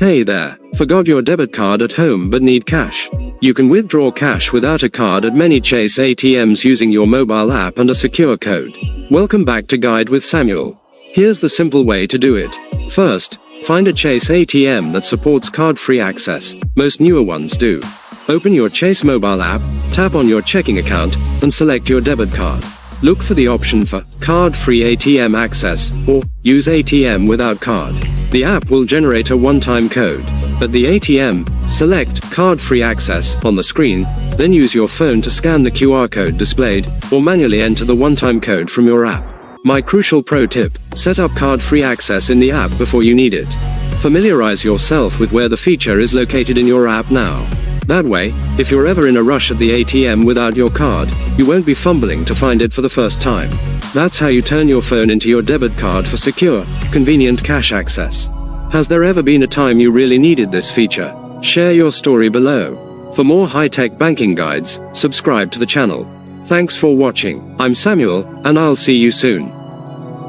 Hey there, forgot your debit card at home but need cash? You can withdraw cash without a card at many Chase ATMs using your mobile app and a secure code. Welcome back to Guide with Samuel. Here's the simple way to do it. First, find a Chase ATM that supports card-free access. Most newer ones do. Open your Chase mobile app, tap on your checking account, and select your debit card. Look for the option for Card-Free ATM Access or Use ATM Without Card. The app will generate a one-time code. At the ATM, select Card-Free Access on the screen, then use your phone to scan the QR code displayed, or manually enter the one-time code from your app. My crucial pro tip: set up card-free access in the app before you need it. Familiarize yourself with where the feature is located in your app now. That way, if you're ever in a rush at the ATM without your card, you won't be fumbling to find it for the first time. That's how you turn your phone into your debit card for secure, convenient cash access. Has there ever been a time you really needed this feature? Share your story below. For more high-tech banking guides, subscribe to the channel. Thanks for watching. I'm Samuel, and I'll see you soon.